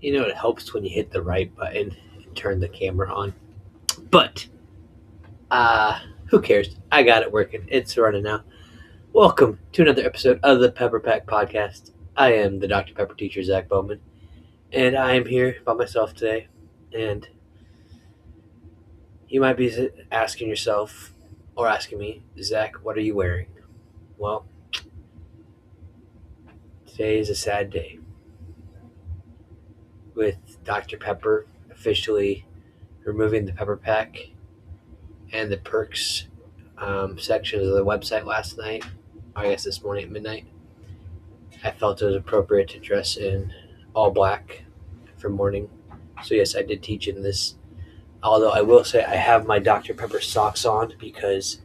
It helps when you hit the right button and turn the camera on. But, who cares? I got it working. It's running now. Welcome to another episode of the Pepper Pack Podcast. I am the Dr. Pepper teacher, Zach Bowman, and I am here by myself today. And you might be asking yourself, or asking me, Zach, what are you wearing? Well, today is a sad day. With Dr. Pepper officially removing the Pepper Pack and the perks sections of the website last night, I guess this morning at midnight, I felt it was appropriate to dress in all black for morning. So yes, I did teach in this. Although I will say I have my Dr. Pepper socks on because,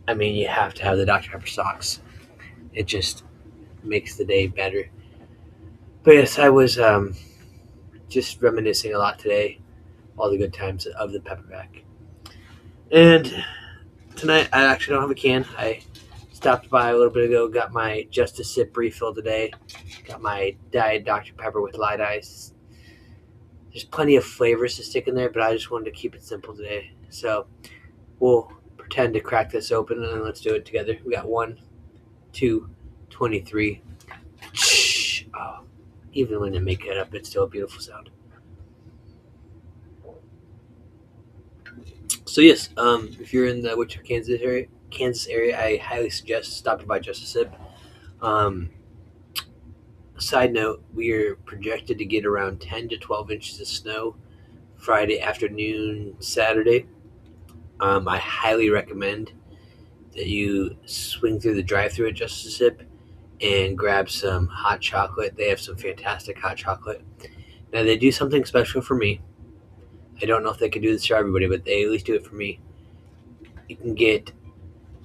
you have to have the Dr. Pepper socks. It just makes the day better. But yes, I was just reminiscing a lot today, all the good times of the Pepper Pack. And tonight I actually don't have a can. I stopped by a little bit ago, got my Just a Sip refill today, got my Diet Dr. Pepper with light ice. There's plenty of flavors to stick in there, but I just wanted to keep it simple today. So we'll pretend to crack this open and let's do it together. We got 1, 2, 23. Oh, even when you make it up, it's still a beautiful sound. So yes, if you're in the Wichita, Kansas area, I highly suggest stopping by Just a Sip. Side note, we are projected to get around 10 to 12 inches of snow Friday afternoon, Saturday. I highly recommend that you swing through the drive-thru at Just a Sip and grab some hot chocolate. They have some fantastic hot chocolate. Now, they do something special for me. I don't know if they can do this for everybody, but they at least do it for me.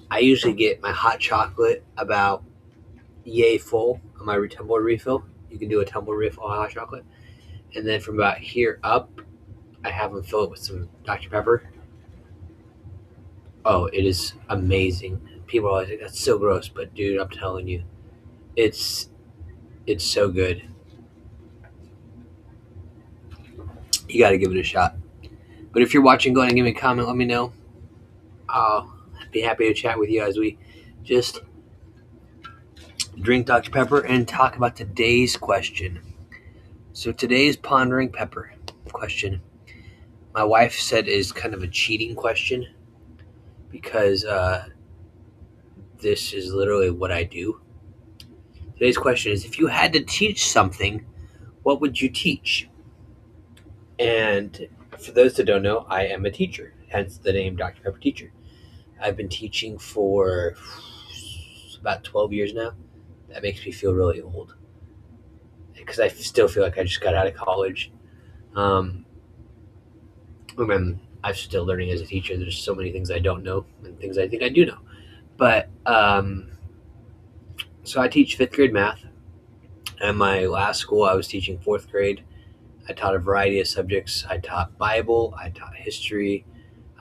I usually get my hot chocolate about yay full on my tumbler refill. You can do a tumbler refill of hot chocolate. And then from about here up, I have them fill it with some Dr. Pepper. Oh, it is amazing. People always think that's so gross, but dude, I'm telling you, it's so good. You got to give it a shot. But if you're watching, go ahead and give me a comment. Let me know. I'll be happy to chat with you as we just drink Dr. Pepper and talk about today's question. So today's Pondering Pepper question, my wife said is kind of a cheating question because this is literally what I do. Today's question is, if you had to teach something, what would you teach? And for those that don't know, I am a teacher, hence the name Dr. Pepper Teacher. I've been teaching for about 12 years now. That makes me feel really old because I still feel like I just got out of college. I'm still learning as a teacher. There's so many things I don't know and things I think I do know. But so I teach 5th grade math. At my last school, I was teaching 4th grade. I taught a variety of subjects. I taught Bible, I taught history,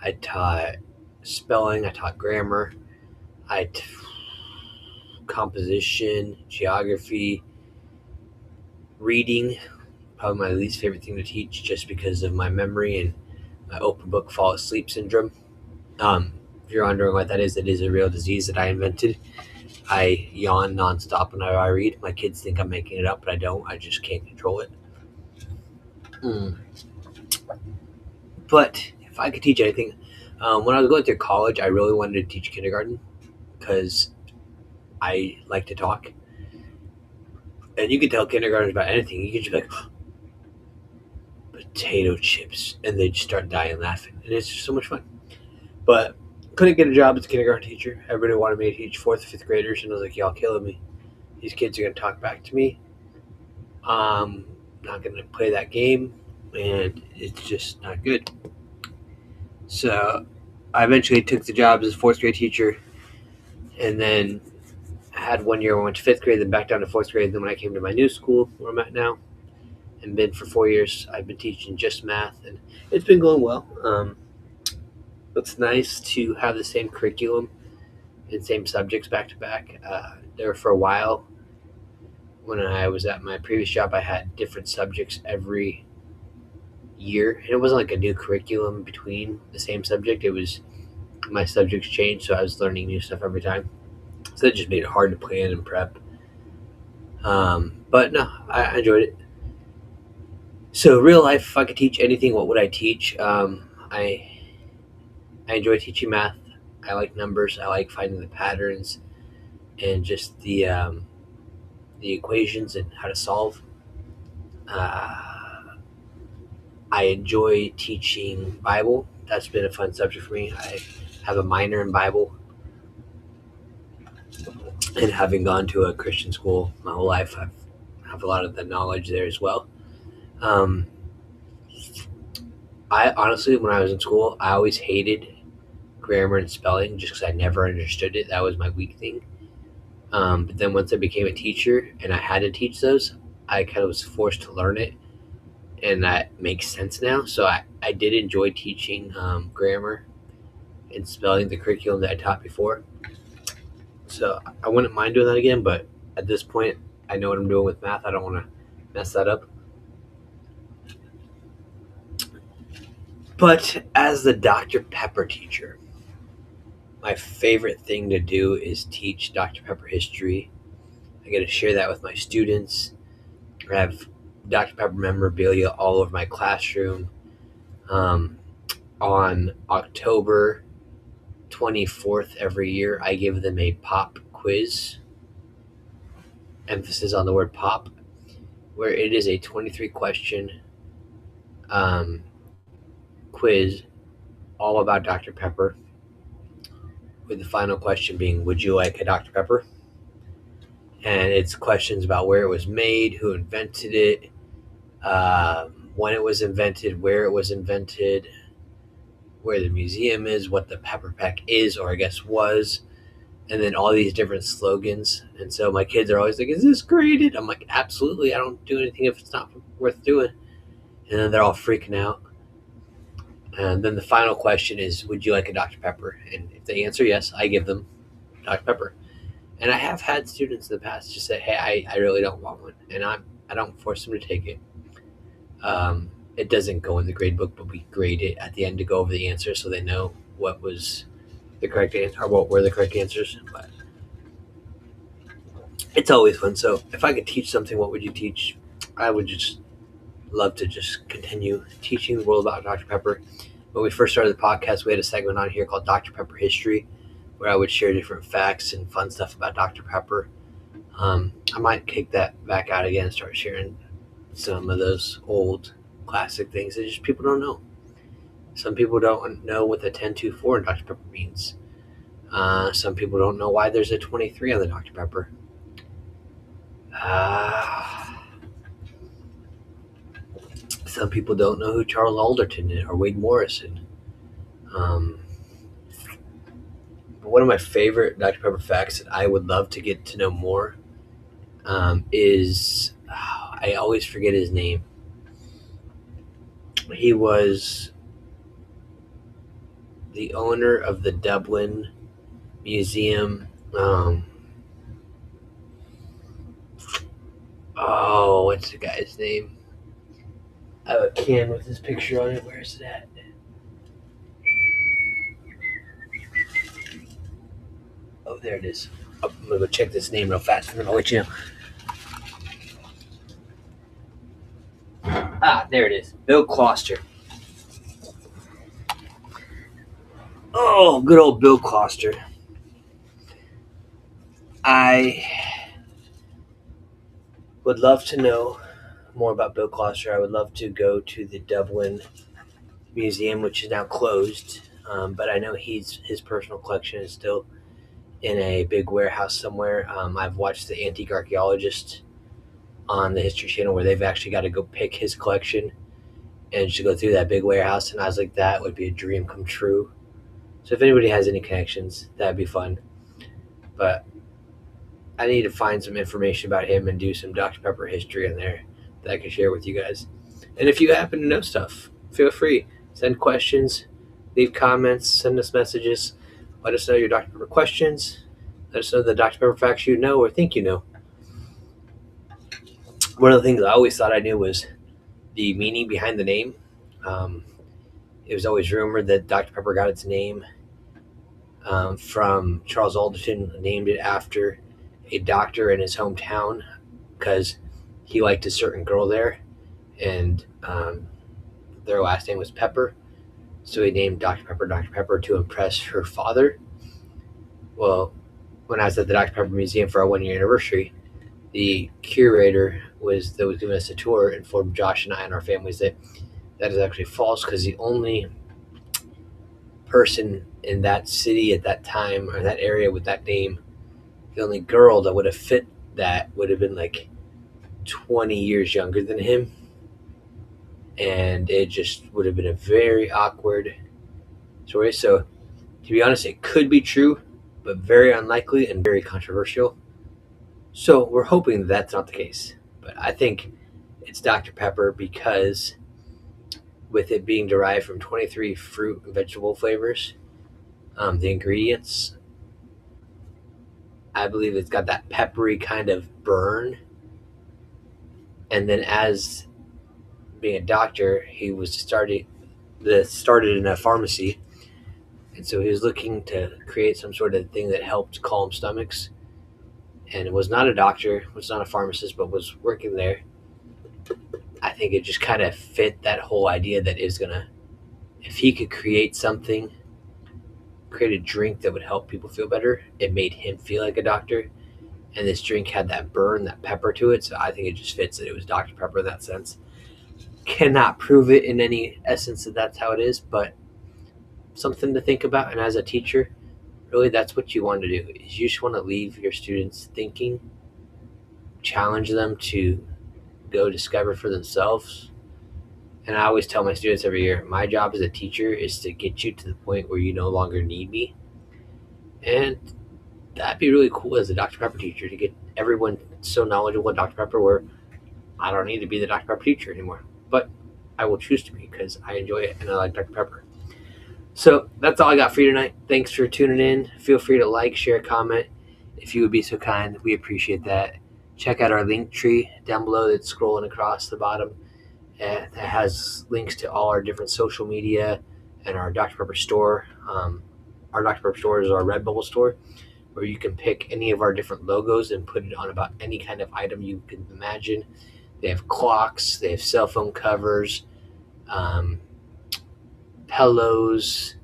I taught spelling, I taught grammar, composition, geography, reading, probably my least favorite thing to teach just because of my memory and my open book fall asleep syndrome. If you're wondering what that is, it is a real disease that I invented. I yawn nonstop whenever I read. My kids think I'm making it up, but I don't. I just can't control it. But if I could teach anything, when I was going through college, I really wanted to teach kindergarten because I like to talk. And you can tell kindergartners about anything. You can just be like, potato chips, and they just start dying laughing. And it's just so much fun. But couldn't get a job as a kindergarten teacher. Everybody wanted me to teach 4th and 5th graders, and I was like, y'all killing me. These kids are going to talk back to me. I'm not going to play that game, and it's just not good. So I eventually took the job as a 4th grade teacher, and then I had 1 year where I went to 5th grade, then back down to 4th grade. Then when I came to my new school, where I'm at now, and been for 4 years, I've been teaching just math, and it's been going well. It's nice to have the same curriculum and same subjects back to back. There for a while, when I was at my previous job, I had different subjects every year, and it wasn't like a new curriculum between the same subject. It was my subjects changed, so I was learning new stuff every time. So that just made it hard to plan and prep. But no, I enjoyed it. So real life, if I could teach anything, what would I teach? I enjoy teaching math. I like numbers. I like finding the patterns and just the equations and how to solve. Uh, I enjoy teaching Bible. That's been a fun subject for me. I have a minor in Bible, and having gone to a Christian school my whole life, I have a lot of the knowledge there as well. Um, I honestly, when I was in school, I always hated grammar and spelling just because I never understood it. That was my weak thing. But then once I became a teacher and I had to teach those, I kind of was forced to learn it, and that makes sense now. So I did enjoy teaching grammar and spelling, the curriculum that I taught before. So I wouldn't mind doing that again, but at this point, I know what I'm doing with math. I don't want to mess that up. But as the Dr. Pepper teacher, my favorite thing to do is teach Dr. Pepper history. I get to share that with my students. I have Dr. Pepper memorabilia all over my classroom. On October 24th every year, I give them a pop quiz, emphasis on the word pop, where it is a 23 question um, quiz all about Dr. Pepper, with the final question being, would you like a Dr. Pepper? And it's questions about where it was made, who invented it, when it was invented, where it was invented, where the museum is, what the Pepper Pack is, or I guess was, and then all these different slogans. And so my kids are always like, is this graded? I'm like, absolutely. I don't do anything if it's not worth doing. And then they're all freaking out. And then the final question is, would you like a Dr. Pepper? And if they answer yes, I give them Dr. Pepper. And I have had students in the past just say, hey, I really don't want one. And I don't force them to take it. It doesn't go in the grade book, but we grade it at the end to go over the answers so they know what was the correct answer, or what were the correct answers. But it's always fun. So if I could teach something, what would you teach? I would just love to just continue teaching the world about Dr. Pepper. When we first started the podcast, we had a segment on here called Dr. Pepper History, where I would share different facts and fun stuff about Dr. Pepper. I might kick that back out again and start sharing some of those old classic things that just people don't know. Some people don't know what the 1024 in Dr. Pepper means. Some people don't know why there's a 23 on the Dr. Pepper. Some people don't know who Charles Alderton is or Wade Morrison. But one of my favorite Dr. Pepper facts that I would love to get to know more is, I always forget his name. He was the owner of the Dublin Museum. What's the guy's name? I have a can with his picture on it. Where is it at? Oh, there it is. I'm going to go check this name real fast, and then I'll let you know. There it is. Bill Closter. Oh, good old Bill Closter. I would love to know more about Bill Closter. I would love to go to the Dublin Museum, which is now closed, but I know his personal collection is still in a big warehouse somewhere. I've watched the Antique Archaeologist on the History Channel, where they've actually got to go pick his collection and just go through that big warehouse, and I was like, that would be a dream come true. So if anybody has any connections, that'd be fun. But I need to find some information about him and do some Dr. Pepper history in there that I can share with you guys. And if you happen to know stuff, feel free. Send questions, leave comments, send us messages. Let us know your Dr. Pepper questions. Let us know the Dr. Pepper facts you know or think you know. One of the things I always thought I knew was the meaning behind the name. Um, it was always rumored that Dr. Pepper got its name from Charles Alderton, named it after a doctor in his hometown because he liked a certain girl there, and their last name was Pepper. So he named Dr. Pepper to impress her father. Well, when I was at the Dr. Pepper Museum for our 1 year anniversary, the curator that was giving us a tour informed Josh and I and our families that is actually false, because the only person in that city at that time, or that area with that name, the only girl that would have fit that would have been like 20 years younger than him. And it just would have been a very awkward story. So, to be honest, it could be true, but very unlikely and very controversial. So, we're hoping that that's not the case. But I think it's Dr. Pepper because, with it being derived from 23 fruit and vegetable flavors, the ingredients, I believe it's got that peppery kind of burn. And then, as being a doctor, he was started in a pharmacy, and so he was looking to create some sort of thing that helped calm stomachs. And it was not a doctor, was not a pharmacist, but was working there. I think it just kind of fit that whole idea that if he could create a drink that would help people feel better, it made him feel like a doctor. And this drink had that burn, that pepper to it. So I think it just fits that it was Dr. Pepper in that sense. Cannot prove it in any essence that that's how it is, but something to think about. And as a teacher, really that's what you want to do, is you just want to leave your students thinking, challenge them to go discover for themselves. And I always tell my students every year, my job as a teacher is to get you to the point where you no longer need me. And that'd be really cool as a Dr. Pepper teacher, to get everyone so knowledgeable at Dr. Pepper where I don't need to be the Dr. Pepper teacher anymore. But I will choose to be because I enjoy it and I like Dr. Pepper. So that's all I got for you tonight. Thanks for tuning in. Feel free to like, share, comment if you would be so kind. We appreciate that. Check out our link tree down below that's scrolling across the bottom. That has links to all our different social media and our Dr. Pepper store. Our Dr. Pepper store is our Redbubble store, where you can pick any of our different logos and put it on about any kind of item you can imagine. They have clocks, they have cell phone covers, pillows,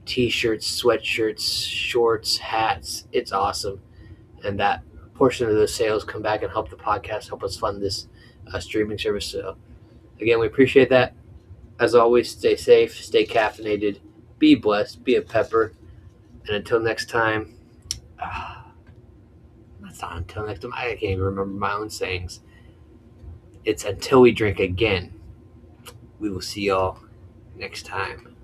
t-shirts, sweatshirts, shorts, hats. It's awesome. And that portion of those sales come back and help the podcast, help us fund this streaming service. So again, we appreciate that. As always, stay safe, stay caffeinated, be blessed, be a pepper. And until next time, that's not until next time. I can't even remember my own sayings. It's until we drink again. We will see y'all next time.